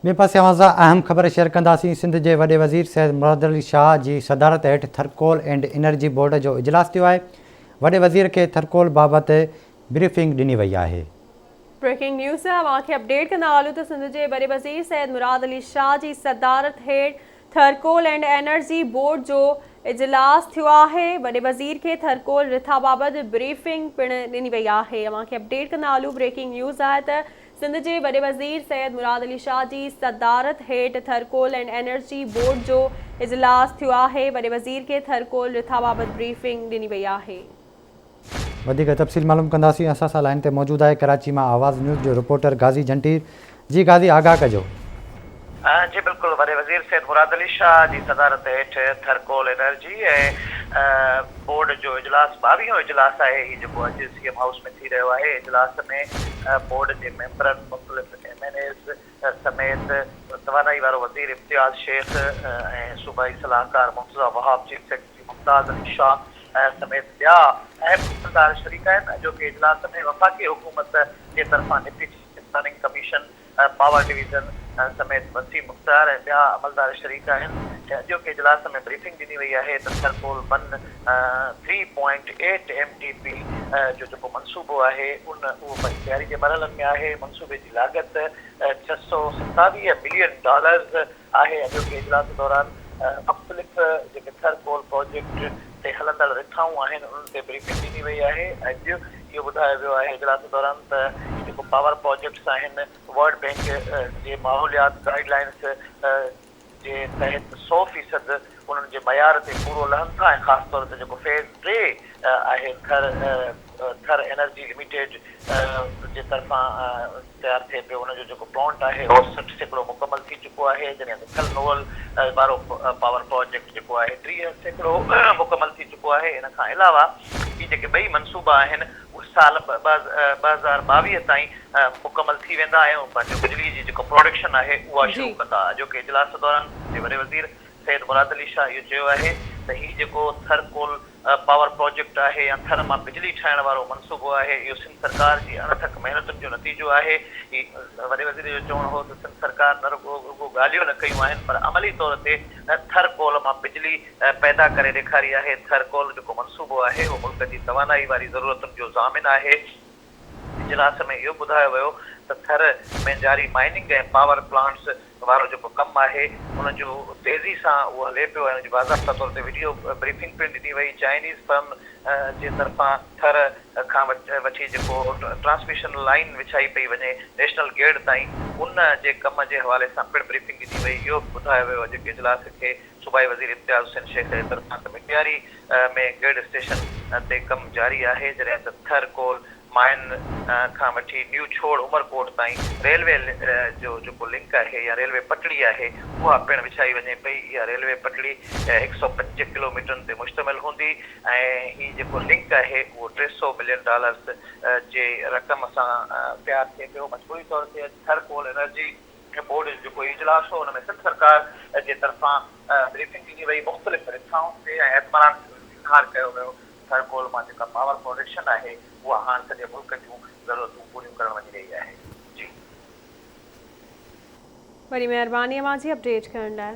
ॿिए पासे अवां अहम ख़बर शेयर कंदासीं। सिंध के वॾे वज़ीर सैयद मुराद अली शाह की सदारत हेठि थरकोल एंड एनर्जी बोर्ड जो इजलास थियो आहे। वॾे वज़ीर के थरकोल बाबत ब्रीफिंग ॾिनी वई आहे। ब्रेकिंग न्यूज़ अवांखे अपडेट कंदा हलूं त सिंध के वॾे वज़ीर सैयद मुराद अली शाह की सदारत हेठि थरकोल एंड एनर्जी बोर्ड जो इजलास थियो आहे। वॾे वज़ीर के थरकोल रिथा बाबत ब्रीफिंग पिणु ॾिनी वई आहे। अवांखे अपडेट कंदा हलूं। ब्रेकिंग न्यूज़ आहे त सिंध के वॾे वज़ीर सैयद मुराद अली शाह की सदारत हेठि थरकोल एंड एनर्जी बोर्ड जो इजलास थियो आहे। वॾे वज़ीर के थरकोल रिथा बाबत ब्रीफिंग ॾिनी वई आहे। वधिक तफ़सील मालूम कंदासीं। असां सां लाइन ते मौजूद है कराची में आवाज़ न्यूज़ जो रिपोर्टर गाज़ी जंटीर। जी गाज़ी, आगाह कजो। जी बिल्कुल, वॾे वज़ीर सैयद मुराद अली शाह की सदारत हेठि थरकोल एनर्जी बोर्ड जो इजलास 22हों इजलास है। ही जो अॼु CM हाउस में थी रहियो आहे। इजलास में बोर्ड के मेंबरनि, मुख़्तलिफ़ MNAs समेत तवानाई वारो वज़ीर इम्तियाज़ शेख ऐं सूबाई सलाहकार मुर्तज़ा वहाब, चीफ सेक्रेटरी मुमताज़ अली शाह समेत ॿिया अहम अमलदार शरीक आहिनि। जो कि इजलास में वफ़ाक़ी हुकूमत के तरफ़ां deputy planning commission, power division समेत वसीम मुख्तार ऐं ॿिया अमलदार शरीक आहिनि। जो कि इजलास में ब्रीफिंग ॾिनी वई आहे त थरकोल 3.8 MTP जो जेको मनसूबो आहे उहो तयारी जे मरहलनि में आहे। मनसूबे की लागत $627 बिलियन आहे। जो कि इजलास दौरान मुख़्तलिफ़ जेके थरकोल प्रोजेक्ट ते हलंदड़ रिथाऊं आहिनि उन्हनि ते ब्रीफिंग ॾिनी वई आहे। अॼु इहो ॿुधायो वियो आहे इजलास दौरान त जेको पावर प्रोजेक्ट्स आहिनि वर्ल्ड बैंक जे माहौलियात गाइडलाइंस जे तहत 100% उन्हनि जे मयार ते पूरो लहनि था। ऐं ख़ासि तौर ते जेको फेज़ 3 आहे थर एनर्जी लिमिटेड जे तरफ़ां तयारु थिए पियो, उनजो जेको प्लांट आहे उहो 60% मुकमल थी चुको आहे। जॾहिं मिसल नोवल वारो पावर प्रोजेक्ट जेको आहे 30% मुकमल थी चुको आहे। इन खां अलावा ही जेके ॿई मनसूबा आहिनि उहे साल 2022 ताईं मुकमल थी वेंदा ऐं पंहिंजो बिजली जी जेको प्रोडक्शन आहे उहा शुरू कंदा। जो कि इजलास दौरान वॾे वज़ीर सैयद मुराद अली शाह इहो चयो आहे त ही जेको थरकोल पावर प्रोजेक्ट आहे या थर मां बिजली ठाहिण वारो मनसूबो आहे इहो सिंध सरकार जी अनथक महिनतुनि जो नतीजो आहे। वॾे वज़ीर जो चवणु हो त सिंध सरकार न रुॻो ॻाल्हियूं न कयूं आहिनि पर अमली तौर ते थरकोल मां बिजली पैदा करे ॾेखारी आहे। थरकोल जेको मनसूबो आहे उहो मुल्क जी तवानाई वारी ज़रूरतुनि जो ज़ामिन आहे। इजलास में इहो ॿुधायो वियो त थर में जारी माइनिंग ऐं पावर प्लांट्स वारो जेको कमु आहे उनजो तेज़ी सां उहो हले पियो ऐं उनजी बाज़ाब्ता तौर ते वीडियो ब्रीफिंग पिणु ॾिनी वई। चाइनीज़ फर्म जे तरफ़ां थर खां वठी जेको ट्रांसमिशन लाइन विछाई पई वञे नेशनल ग्रिड ताईं, उन जे कम जे हवाले सां पिणु ब्रीफिंग ॾिनी वई। इहो ॿुधायो वियो जेके इजलास खे सूबाई वज़ीर इम्तियाज़ हुसैन शेख जे तरफ़ां त मिटियारी में ग्रिड स्टेशन ते कमु जारी आहे। जॾहिं त थरकोल माइन खां वठी न्यू छोड़ उमरकोट ताईं रेलवे जो जेको लिंक आहे या रेलवे पटड़ी आहे उहा पिणु विछाई वञे पई। इहा रेलवे पटड़ी 125 किलोमीटरनि ते मुश्तमिल हूंदी ऐं ही जेको लिंक आहे उहो $300 बिलियन जे रक़म सां तयारु थिए पियो। मजबूरी तौर ते थरकोल एनर्जी बोर्ड जो जेको इजलास हो हुन में सिंध सरकार जे तरफ़ां ब्रीफिंग ॾिनी वई। मुख़्तलिफ़ रिथाउनि ते ऐं एतमारान इज़हार कयो वियो थरकोल मां जेका पावर प्रोडक्शन आहे उहा हाणे सॼे मुल्क जूं ज़रूरतूं पूरियूं करण वञी रही आहे। जी, वॾी महिरबानी अवां जी अपडेट करण लाइ।